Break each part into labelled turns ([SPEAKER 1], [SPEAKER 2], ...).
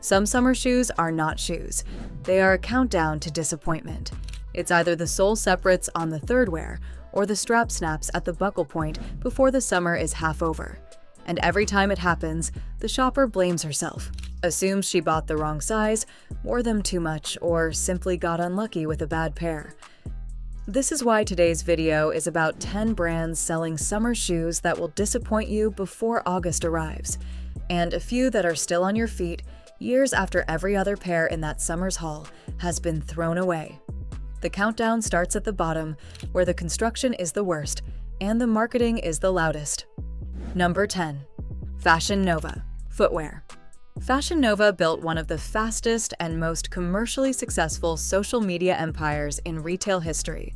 [SPEAKER 1] Some summer shoes are not shoes. They are a countdown to disappointment. It's either the sole separates on the third wear or the strap snaps at the buckle point before the summer is half over. And every time it happens, the shopper blames herself, assumes she bought the wrong size, wore them too much, or simply got unlucky with a bad pair. This is why today's video is about 10 brands selling summer shoes that will disappoint you before August arrives, and a few that are still on your feet years after every other pair in that summer's haul has been thrown away. The countdown starts at the bottom, where the construction is the worst and the marketing is the loudest. Number 10. Fashion Nova Footwear. Fashion Nova built one of the fastest and most commercially successful social media empires in retail history.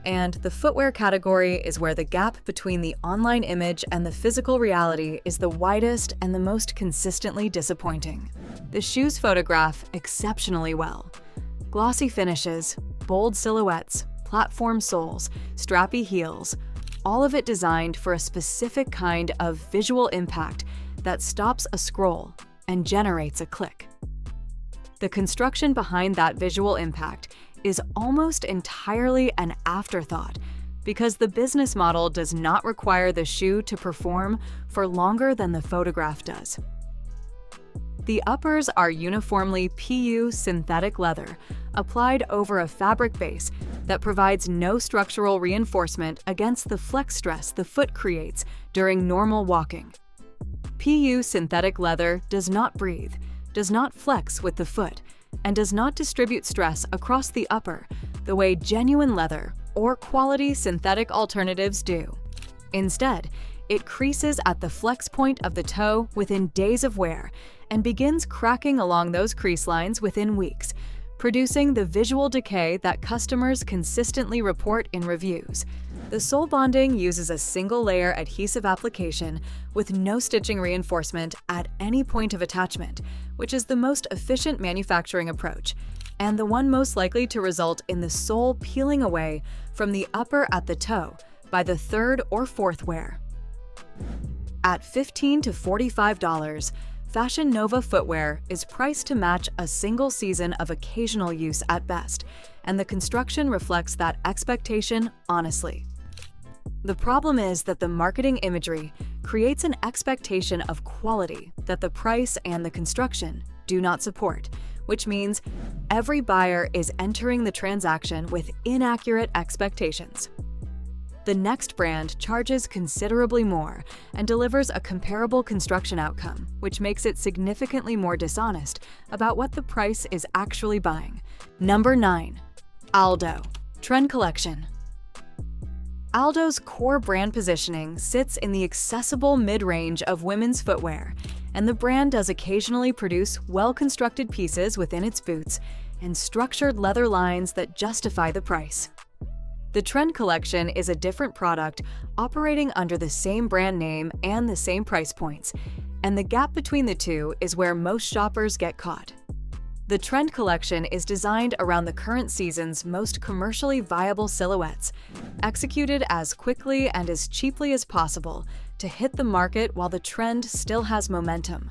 [SPEAKER 1] And the footwear category is where the gap between the online image and the physical reality is the widest and the most consistently disappointing. The shoes photograph exceptionally well. Glossy finishes, bold silhouettes, platform soles, strappy heels, all of it designed for a specific kind of visual impact that stops a scroll and generates a click. The construction behind that visual impact is almost entirely an afterthought because the business model does not require the shoe to perform for longer than the photograph does. The uppers are uniformly PU synthetic leather applied over a fabric base that provides no structural reinforcement against the flex stress the foot creates during normal walking. PU synthetic leather does not breathe, does not flex with the foot, and does not distribute stress across the upper the way genuine leather or quality synthetic alternatives do. Instead, it creases at the flex point of the toe within days of wear and begins cracking along those crease lines within weeks, producing the visual decay that customers consistently report in reviews. The sole bonding uses a single-layer adhesive application with no stitching reinforcement at any point of attachment, which is the most efficient manufacturing approach, and the one most likely to result in the sole peeling away from the upper at the toe by the third or fourth wear. At $15 to $45, Fashion Nova footwear is priced to match a single season of occasional use at best, and the construction reflects that expectation honestly. The problem is that the marketing imagery creates an expectation of quality that the price and the construction do not support, which means every buyer is entering the transaction with inaccurate expectations. The next brand charges considerably more and delivers a comparable construction outcome, which makes it significantly more dishonest about what the price is actually buying. Number 9. ALDO Trend Collection. ALDO's core brand positioning sits in the accessible mid-range of women's footwear, and the brand does occasionally produce well-constructed pieces within its boots and structured leather lines that justify the price. The Trend Collection is a different product operating under the same brand name and the same price points, and the gap between the two is where most shoppers get caught. The Trend Collection is designed around the current season's most commercially viable silhouettes, executed as quickly and as cheaply as possible to hit the market while the trend still has momentum.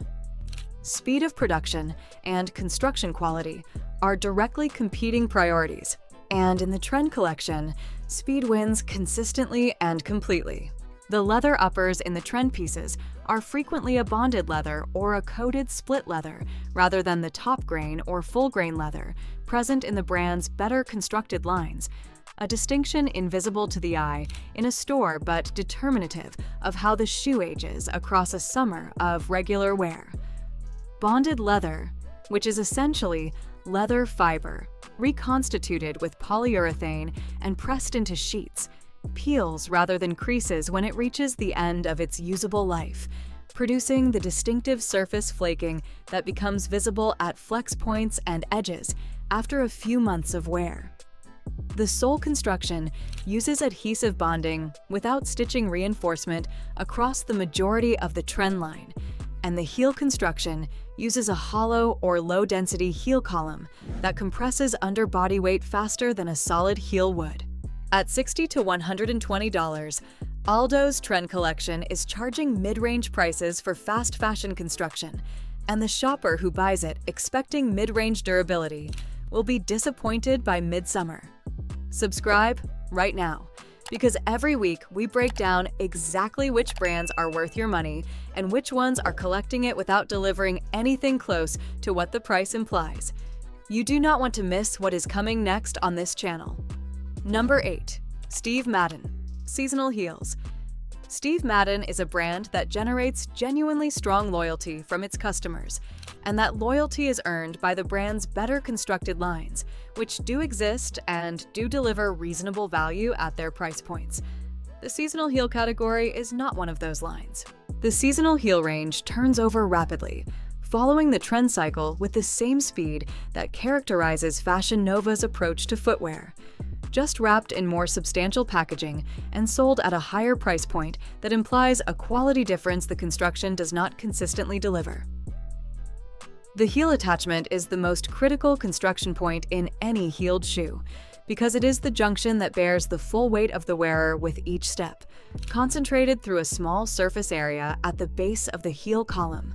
[SPEAKER 1] Speed of production and construction quality are directly competing priorities, and in the Trend Collection, speed wins consistently and completely. The leather uppers in the trend pieces are frequently a bonded leather or a coated split leather rather than the top grain or full grain leather present in the brand's better constructed lines, a distinction invisible to the eye in a store but determinative of how the shoe ages across a summer of regular wear. Bonded leather, which is essentially leather fiber, reconstituted with polyurethane and pressed into sheets, peels rather than creases when it reaches the end of its usable life, producing the distinctive surface flaking that becomes visible at flex points and edges after a few months of wear. The sole construction uses adhesive bonding without stitching reinforcement across the majority of the trend line, and the heel construction uses a hollow or low-density heel column that compresses under body weight faster than a solid heel would. At $60 to $120, ALDO's Trend Collection is charging mid-range prices for fast fashion construction, and the shopper who buys it expecting mid-range durability will be disappointed by midsummer. Subscribe right now, because every week we break down exactly which brands are worth your money and which ones are collecting it without delivering anything close to what the price implies. You do not want to miss what is coming next on this channel. Number 8. Steve Madden Seasonal Heels. Steve Madden is a brand that generates genuinely strong loyalty from its customers, and that loyalty is earned by the brand's better constructed lines, which do exist and do deliver reasonable value at their price points. The seasonal heel category is not one of those lines. The seasonal heel range turns over rapidly, following the trend cycle with the same speed that characterizes Fashion Nova's approach to footwear, just wrapped in more substantial packaging and sold at a higher price point that implies a quality difference the construction does not consistently deliver. The heel attachment is the most critical construction point in any heeled shoe, because it is the junction that bears the full weight of the wearer with each step, concentrated through a small surface area at the base of the heel column.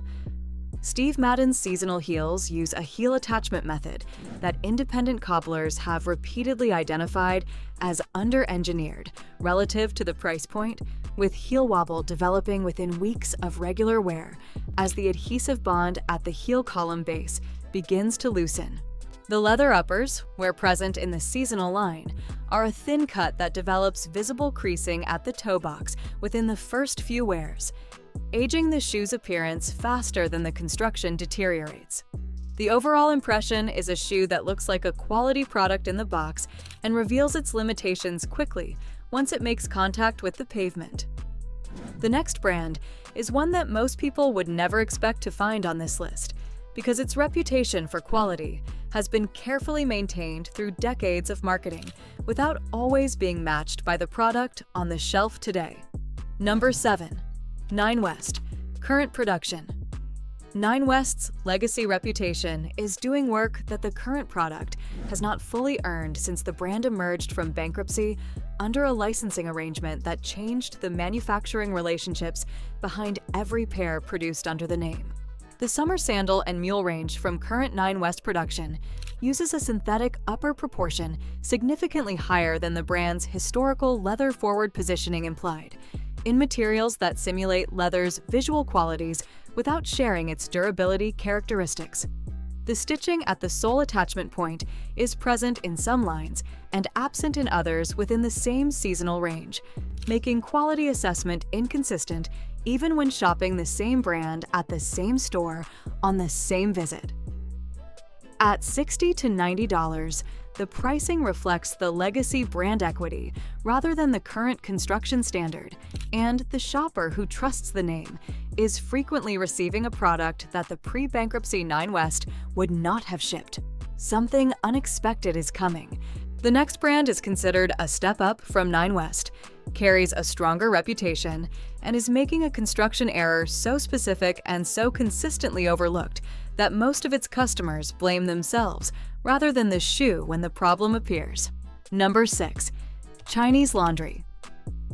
[SPEAKER 1] Steve Madden's seasonal heels use a heel attachment method that independent cobblers have repeatedly identified as under-engineered relative to the price point, with heel wobble developing within weeks of regular wear as the adhesive bond at the heel column base begins to loosen. The leather uppers, where present in the seasonal line, are a thin cut that develops visible creasing at the toe box within the first few wears, aging the shoe's appearance faster than the construction deteriorates. The overall impression is a shoe that looks like a quality product in the box and reveals its limitations quickly once it makes contact with the pavement. The next brand is one that most people would never expect to find on this list, because its reputation for quality has been carefully maintained through decades of marketing without always being matched by the product on the shelf today. Number 7. Nine West Current Production. Nine West's legacy reputation is doing work that the current product has not fully earned since the brand emerged from bankruptcy under a licensing arrangement that changed the manufacturing relationships behind every pair produced under the name. The summer sandal and mule range from current Nine West production uses a synthetic upper proportion significantly higher than the brand's historical leather-forward positioning implied, in materials that simulate leather's visual qualities without sharing its durability characteristics. The stitching at the sole attachment point is present in some lines and absent in others within the same seasonal range, making quality assessment inconsistent even when shopping the same brand at the same store on the same visit. At $60 to $90, the pricing reflects the legacy brand equity rather than the current construction standard, and the shopper who trusts the name is frequently receiving a product that the pre-bankruptcy Nine West would not have shipped. Something unexpected is coming. The next brand is considered a step up from Nine West, carries a stronger reputation, and is making a construction error so specific and so consistently overlooked that most of its customers blame themselves rather than the shoe when the problem appears. Number 6. Chinese Laundry.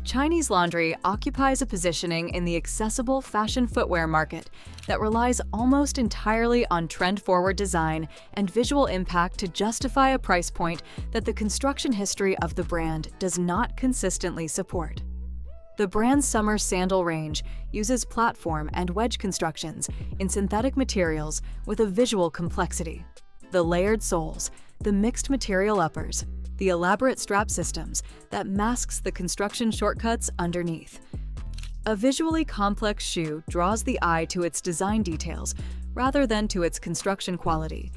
[SPEAKER 1] Chinese Laundry occupies a positioning in the accessible fashion footwear market that relies almost entirely on trend-forward design and visual impact to justify a price point that the construction history of the brand does not consistently support. The brand's summer sandal range uses platform and wedge constructions in synthetic materials with a visual complexity. The layered soles, the mixed material uppers, the elaborate strap systems that masks the construction shortcuts underneath. A visually complex shoe draws the eye to its design details rather than to its construction quality,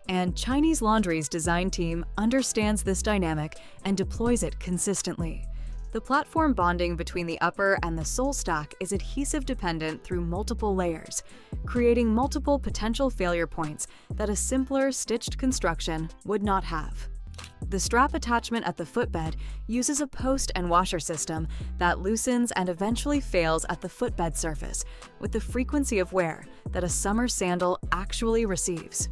[SPEAKER 1] and Chinese Laundry's design team understands this dynamic and deploys it consistently. The platform bonding between the upper and the sole stack is adhesive-dependent through multiple layers, creating multiple potential failure points that a simpler stitched construction would not have. The strap attachment at the footbed uses a post and washer system that loosens and eventually fails at the footbed surface with the frequency of wear that a summer sandal actually receives.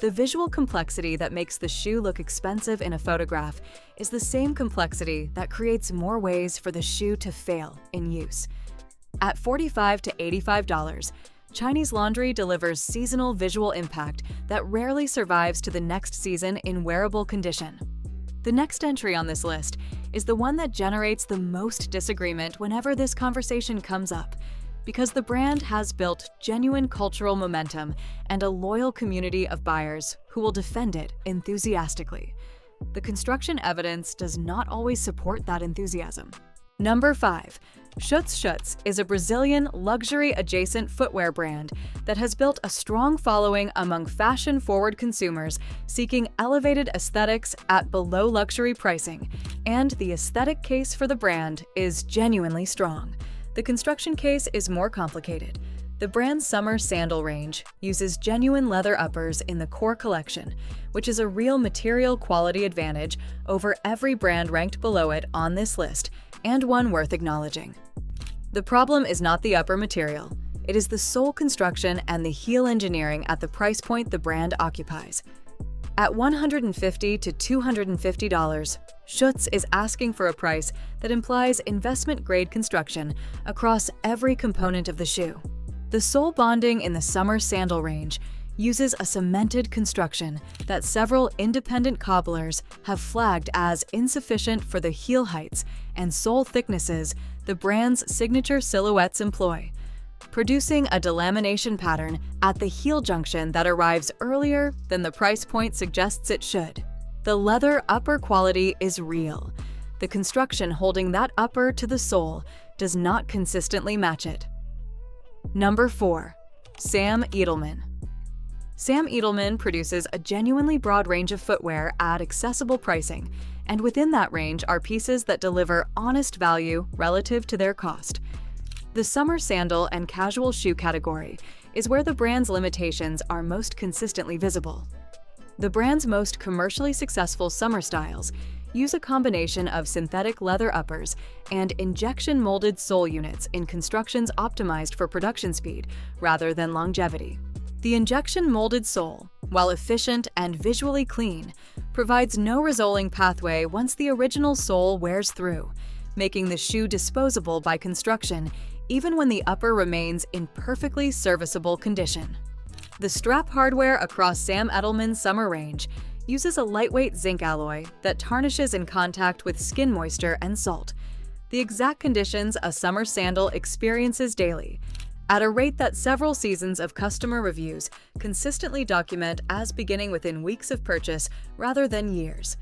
[SPEAKER 1] The visual complexity that makes the shoe look expensive in a photograph is the same complexity that creates more ways for the shoe to fail in use. At $45 to $85, Chinese laundry delivers seasonal visual impact that rarely survives to the next season in wearable condition. The next entry on this list is the one that generates the most disagreement whenever this conversation comes up, because the brand has built genuine cultural momentum and a loyal community of buyers who will defend it enthusiastically. The construction evidence does not always support that enthusiasm. Number 5. Schutz is a Brazilian luxury-adjacent footwear brand that has built a strong following among fashion-forward consumers seeking elevated aesthetics at below-luxury pricing, and the aesthetic case for the brand is genuinely strong. The construction case is more complicated. The brand's summer sandal range uses genuine leather uppers in the core collection, which is a real material quality advantage over every brand ranked below it on this list, and one worth acknowledging. The problem is not the upper material. It is the sole construction and the heel engineering at the price point the brand occupies. At $150 to $250, Schutz is asking for a price that implies investment-grade construction across every component of the shoe. The sole bonding in the summer sandal range uses a cemented construction that several independent cobblers have flagged as insufficient for the heel heights and sole thicknesses the brand's signature silhouettes employ, producing a delamination pattern at the heel junction that arrives earlier than the price point suggests it should. The leather upper quality is real. The construction holding that upper to the sole does not consistently match it. Number 4. Sam Edelman. Sam Edelman produces a genuinely broad range of footwear at accessible pricing, and within that range are pieces that deliver honest value relative to their cost. The summer sandal and casual shoe category is where the brand's limitations are most consistently visible. The brand's most commercially successful summer styles use a combination of synthetic leather uppers and injection-molded sole units in constructions optimized for production speed rather than longevity. The injection-molded sole, while efficient and visually clean, provides no resoling pathway once the original sole wears through, making the shoe disposable by construction even when the upper remains in perfectly serviceable condition. The strap hardware across Sam Edelman's summer range uses a lightweight zinc alloy that tarnishes in contact with skin moisture and salt, the exact conditions a summer sandal experiences daily, at a rate that several seasons of customer reviews consistently document as beginning within weeks of purchase rather than years.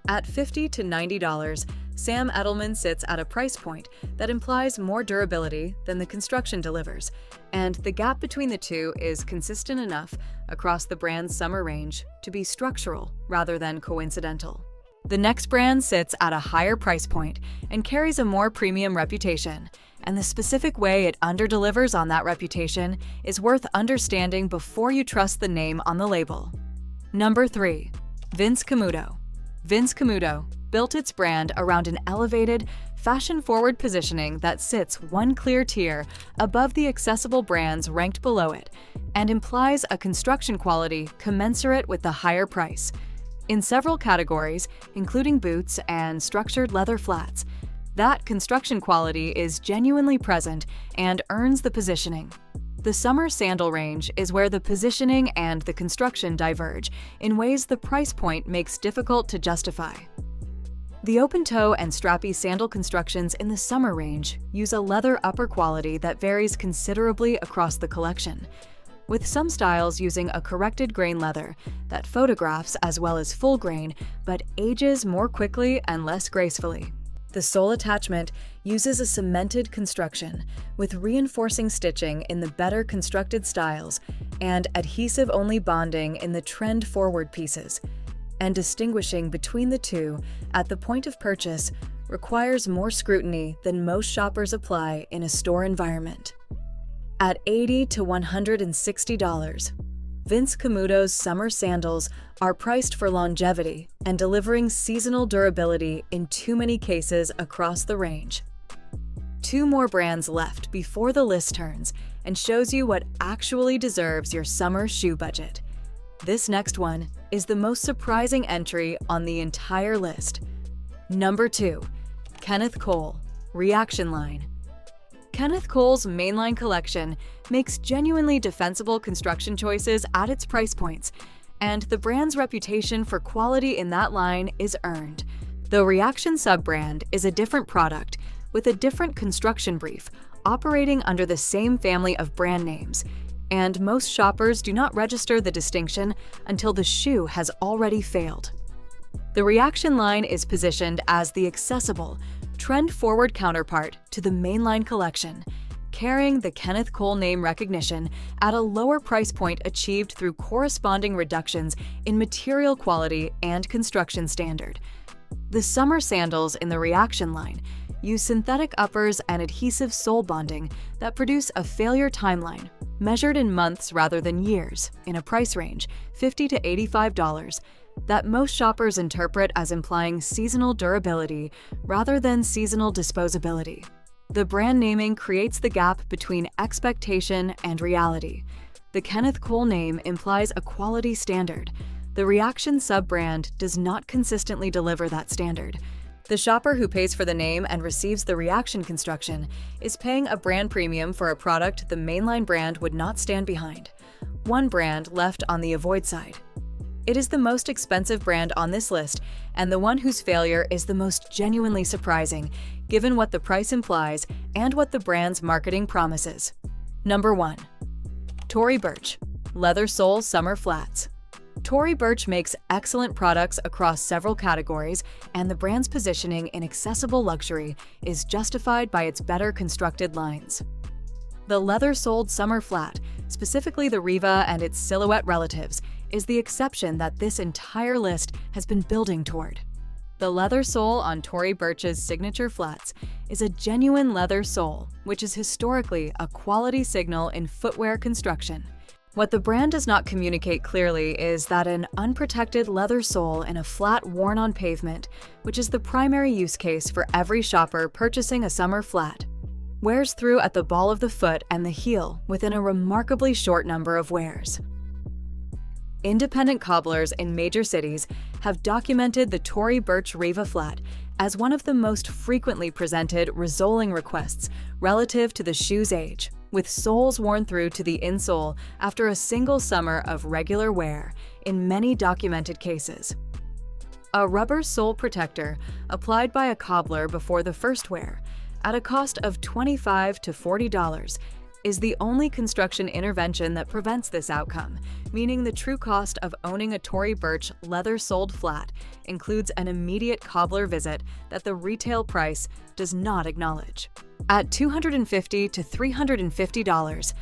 [SPEAKER 1] At $50 to $90, Sam Edelman sits at a price point that implies more durability than the construction delivers, and the gap between the two is consistent enough across the brand's summer range to be structural rather than coincidental. The next brand sits at a higher price point and carries a more premium reputation, and the specific way it underdelivers on that reputation is worth understanding before you trust the name on the label. Number 3. Camuto. Camuto built its brand around an elevated, fashion-forward positioning that sits one clear tier above the accessible brands ranked below it and implies a construction quality commensurate with the higher price. In several categories, including boots and structured leather flats, that construction quality is genuinely present and earns the positioning. The summer sandal range is where the positioning and the construction diverge in ways the price point makes difficult to justify. The open-toe and strappy sandal constructions in the summer range use a leather upper quality that varies considerably across the collection, with some styles using a corrected grain leather that photographs as well as full grain but ages more quickly and less gracefully. The sole attachment uses a cemented construction with reinforcing stitching in the better constructed styles and adhesive-only bonding in the trend-forward pieces, and distinguishing between the two at the point of purchase requires more scrutiny than most shoppers apply in a store environment. At $80 to $160, Camuto's summer sandals are priced for longevity and delivering seasonal durability in too many cases across the range. 2 more brands left before the list turns and shows you what actually deserves your summer shoe budget. This next one is the most surprising entry on the entire list. Number 2. Kenneth Cole, Reaction Line. Kenneth Cole's mainline collection makes genuinely defensible construction choices at its price points, and the brand's reputation for quality in that line is earned. The Reaction sub-brand is a different product with a different construction brief, operating under the same family of brand names, and most shoppers do not register the distinction until the shoe has already failed. The Reaction line is positioned as the accessible, trend-forward counterpart to the mainline collection, carrying the Kenneth Cole name recognition at a lower price point achieved through corresponding reductions in material quality and construction standard. The summer sandals in the Reaction line use synthetic uppers and adhesive sole bonding that produce a failure timeline, measured in months rather than years, in a price range $50 to $85, that most shoppers interpret as implying seasonal durability rather than seasonal disposability. The brand naming creates the gap between expectation and reality. The Kenneth Cole name implies a quality standard. The Reaction sub-brand does not consistently deliver that standard. The shopper who pays for the name and receives the Reaction construction is paying a brand premium for a product the mainline brand would not stand behind. One brand left on the avoid side. It is the most expensive brand on this list, and the one whose failure is the most genuinely surprising, given what the price implies and what the brand's marketing promises. Number 1. Tory Burch Leather Sole Summer Flats. Tory Burch makes excellent products across several categories, and the brand's positioning in accessible luxury is justified by its better constructed lines. The leather-soled summer flat, specifically the Reva and its silhouette relatives, is the exception that this entire list has been building toward. The leather sole on Tory Burch's signature flats is a genuine leather sole, which is historically a quality signal in footwear construction. What the brand does not communicate clearly is that an unprotected leather sole in a flat worn on pavement, which is the primary use case for every shopper purchasing a summer flat, wears through at the ball of the foot and the heel within a remarkably short number of wears. Independent cobblers in major cities have documented the Tory Burch Reva flat as one of the most frequently presented resoling requests relative to the shoe's age, with soles worn through to the insole after a single summer of regular wear in many documented cases. A rubber sole protector applied by a cobbler before the first wear, at a cost of $25 to $40, is the only construction intervention that prevents this outcome, meaning the true cost of owning a Tory Burch leather-soled flat includes an immediate cobbler visit that the retail price does not acknowledge. At $250 to $350,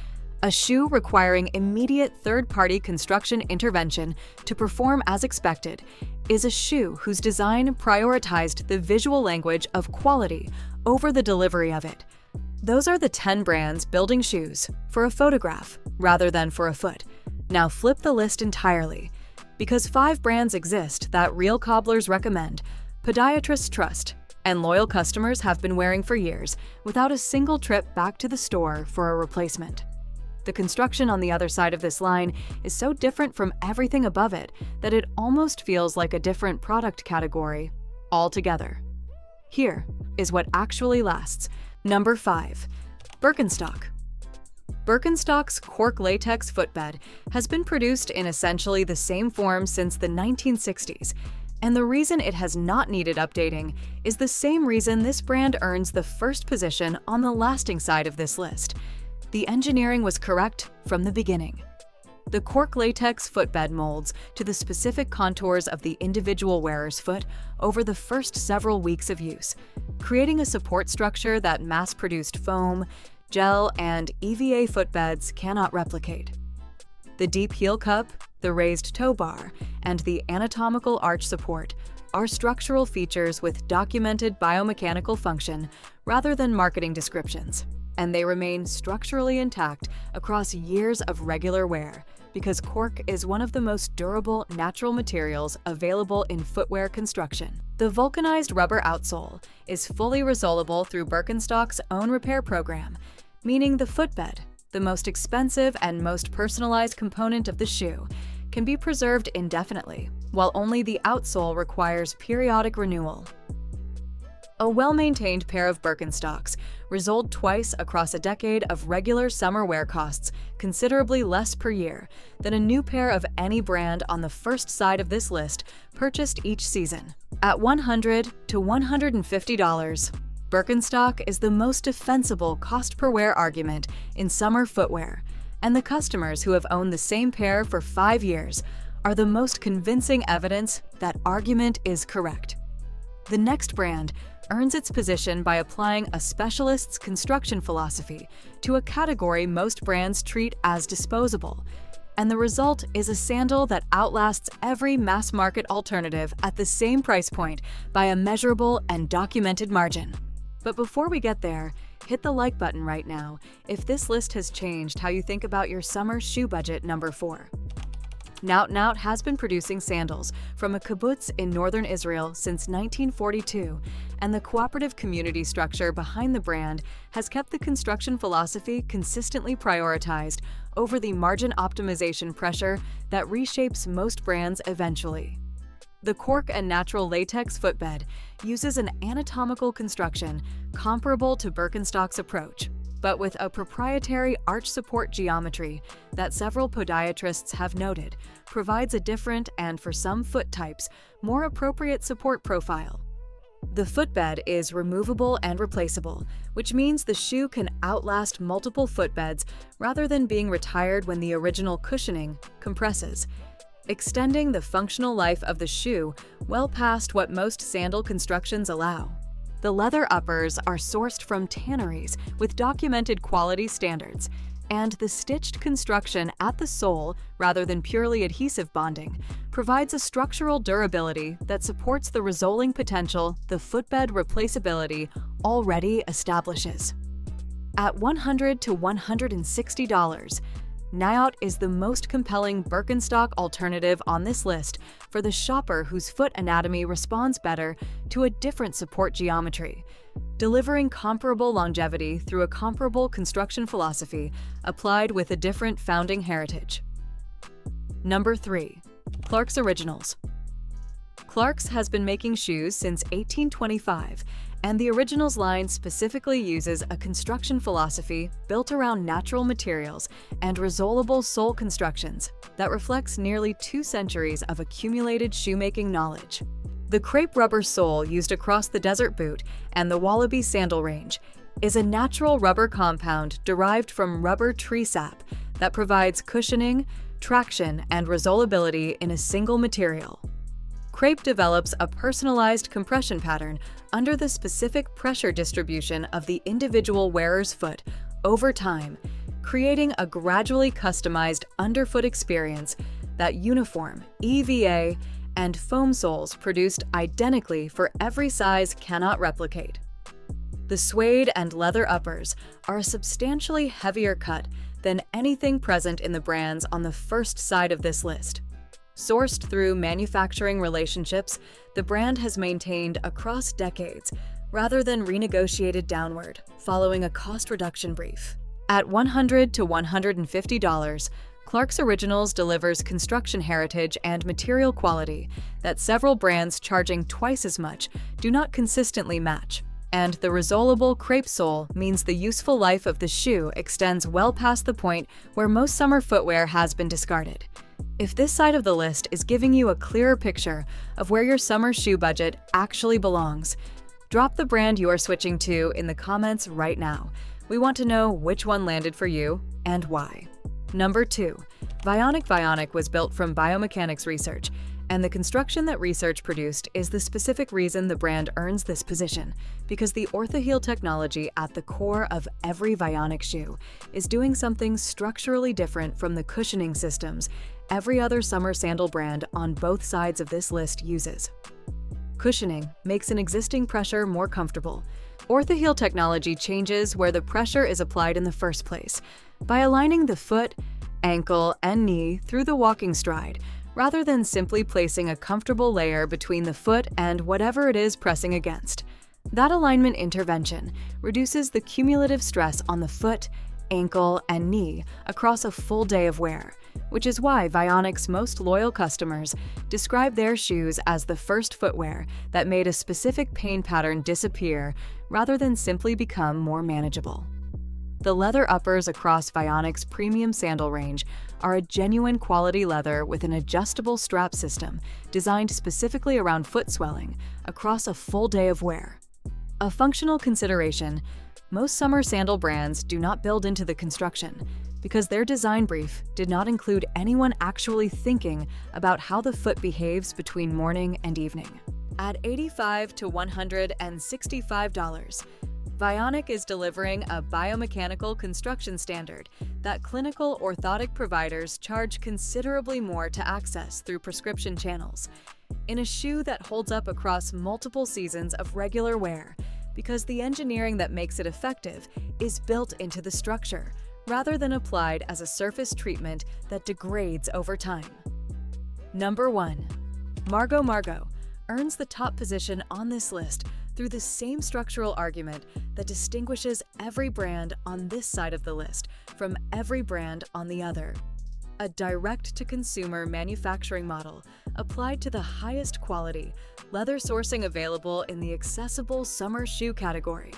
[SPEAKER 1] a shoe requiring immediate third-party construction intervention to perform as expected is a shoe whose design prioritized the visual language of quality over the delivery of it. Those are the 10 brands building shoes for a photograph rather than for a foot. Now flip the list entirely. Because 5 brands exist that real cobblers recommend, podiatrists trust, and loyal customers have been wearing for years without a single trip back to the store for a replacement. The construction on the other side of this line is so different from everything above it that it almost feels like a different product category altogether. Here is what actually lasts. Number 5. Birkenstock. Birkenstock's cork latex footbed has been produced in essentially the same form since the 1960s, and the reason it has not needed updating is the same reason this brand earns the first position on the lasting side of this list. The engineering was correct from the beginning. The cork latex footbed molds to the specific contours of the individual wearer's foot over the first several weeks of use, creating a support structure that mass-produced foam, gel, and EVA footbeds cannot replicate. The deep heel cup, the raised toe bar, and the anatomical arch support are structural features with documented biomechanical function rather than marketing descriptions, and they remain structurally intact across years of regular wear because cork is one of the most durable natural materials available in footwear construction. The vulcanized rubber outsole is fully resolable through Birkenstock's own repair program, meaning the footbed, the most expensive and most personalized component of the shoe, can be preserved indefinitely, while only the outsole requires periodic renewal. A well-maintained pair of Birkenstocks, resoled twice across a decade of regular summer wear costs considerably less per year than a new pair of any brand on the first side of this list purchased each season. At $100 to $150, Birkenstock is the most defensible cost-per-wear argument in summer footwear, and the customers who have owned the same pair for 5 years are the most convincing evidence that argument is correct. The next brand earns its position by applying a specialist's construction philosophy to a category most brands treat as disposable, and the result is a sandal that outlasts every mass-market alternative at the same price point by a measurable and documented margin. But before we get there, hit the like button right now if this list has changed how you think about your summer shoe budget. Number 4. Naot has been producing sandals from a kibbutz in northern Israel since 1942, and the cooperative community structure behind the brand has kept the construction philosophy consistently prioritized over the margin optimization pressure that reshapes most brands eventually. The cork and natural latex footbed uses an anatomical construction comparable to Birkenstock's approach, but with a proprietary arch support geometry that several podiatrists have noted provides a different and, for some foot types, more appropriate support profile. The footbed is removable and replaceable, which means the shoe can outlast multiple footbeds rather than being retired when the original cushioning compresses, extending the functional life of the shoe well past what most sandal constructions allow. The leather uppers are sourced from tanneries with documented quality standards, and the stitched construction at the sole, rather than purely adhesive bonding, provides a structural durability that supports the resoling potential the footbed replaceability already establishes. At $100 to $160, Naot is the most compelling Birkenstock alternative on this list for the shopper whose foot anatomy responds better to a different support geometry, delivering comparable longevity through a comparable construction philosophy applied with a different founding heritage. Number 3. Clarks Originals. Clarks has been making shoes since 1825, and the Originals line specifically uses a construction philosophy built around natural materials and resolable sole constructions that reflects nearly 2 centuries of accumulated shoemaking knowledge. The crepe rubber sole used across the desert boot and the Wallaby sandal range is a natural rubber compound derived from rubber tree sap that provides cushioning, traction, and resolability in a single material. Crepe develops a personalized compression pattern under the specific pressure distribution of the individual wearer's foot over time, creating a gradually customized underfoot experience that uniform EVA and foam soles produced identically for every size cannot replicate. The suede and leather uppers are a substantially heavier cut than anything present in the brands on the first side of this list. Sourced through manufacturing relationships the brand has maintained across decades rather than renegotiated downward following a cost reduction brief. At $100 to $150, Clarks Originals delivers construction heritage and material quality that several brands charging twice as much do not consistently match. And the resolable crepe sole means the useful life of the shoe extends well past the point where most summer footwear has been discarded. If this side of the list is giving you a clearer picture of where your summer shoe budget actually belongs, drop the brand you are switching to in the comments right now. We want to know which one landed for you and why. Number 2. Vionic was built from biomechanics research, and the construction that research produced is the specific reason the brand earns this position, because the orthoheel technology at the core of every Vionic shoe is doing something structurally different from the cushioning systems every other summer sandal brand on both sides of this list uses. Cushioning makes an existing pressure more comfortable. Orthoheel technology changes where the pressure is applied in the first place, by aligning the foot, ankle, and knee through the walking stride, rather than simply placing a comfortable layer between the foot and whatever it is pressing against. That alignment intervention reduces the cumulative stress on the foot, ankle, and knee across a full day of wear, which is why Vionic's most loyal customers describe their shoes as the first footwear that made a specific pain pattern disappear rather than simply become more manageable. The leather uppers across Vionic's premium sandal range are a genuine quality leather with an adjustable strap system designed specifically around foot swelling across a full day of wear. A functional consideration, most summer sandal brands do not build into the construction because their design brief did not include anyone actually thinking about how the foot behaves between morning and evening. At $85 to $165, Vionic is delivering a biomechanical construction standard that clinical orthotic providers charge considerably more to access through prescription channels, in a shoe that holds up across multiple seasons of regular wear because the engineering that makes it effective is built into the structure rather than applied as a surface treatment that degrades over time. Number 1. Margaux earns the top position on this list through the same structural argument that distinguishes every brand on this side of the list from every brand on the other. A direct-to-consumer manufacturing model applied to the highest quality leather sourcing available in the accessible summer shoe category,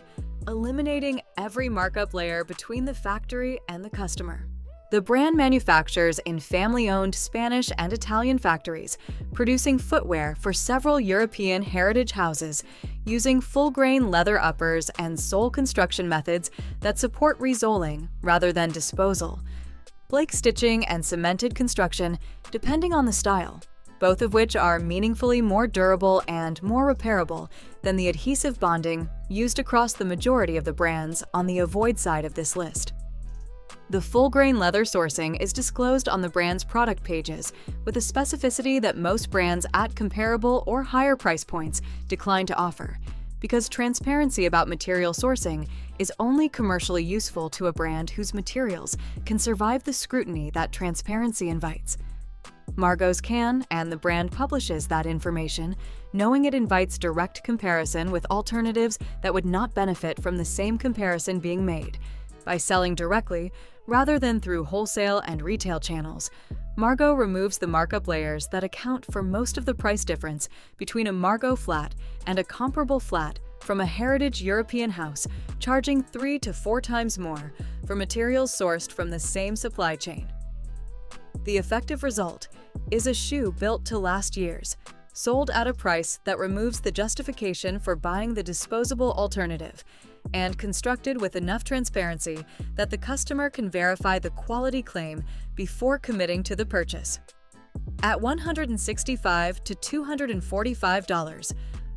[SPEAKER 1] eliminating every markup layer between the factory and the customer. The brand manufactures in family-owned Spanish and Italian factories, producing footwear for several European heritage houses using full-grain leather uppers and sole construction methods that support resoling rather than disposal, flake stitching and cemented construction depending on the style, both of which are meaningfully more durable and more repairable than the adhesive bonding used across the majority of the brands on the avoid side of this list. The full-grain leather sourcing is disclosed on the brand's product pages with a specificity that most brands at comparable or higher price points decline to offer, because transparency about material sourcing is only commercially useful to a brand whose materials can survive the scrutiny that transparency invites. Margaux can, and the brand publishes that information, knowing it invites direct comparison with alternatives that would not benefit from the same comparison being made. By selling directly, rather than through wholesale and retail channels, Margaux removes the markup layers that account for most of the price difference between a Margaux flat and a comparable flat from a heritage European house charging 3 to 4 times more for materials sourced from the same supply chain. The effective result is a shoe built to last years, sold at a price that removes the justification for buying the disposable alternative, and constructed with enough transparency that the customer can verify the quality claim before committing to the purchase. At $165 to $245,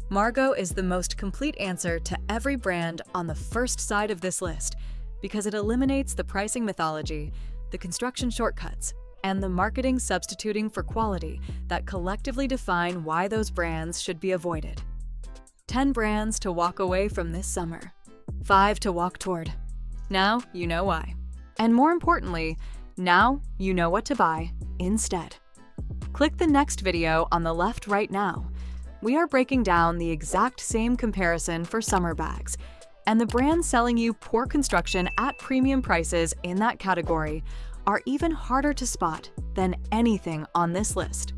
[SPEAKER 1] Margaux is the most complete answer to every brand on the first side of this list because it eliminates the pricing mythology, the construction shortcuts, and the marketing substituting for quality that collectively define why those brands should be avoided. 10 brands to walk away from this summer. 5 to walk toward. Now you know why. And more importantly, now you know what to buy instead. Click the next video on the left right now. We are breaking down the exact same comparison for summer bags, and the brands selling you poor construction at premium prices in that category are even harder to spot than anything on this list.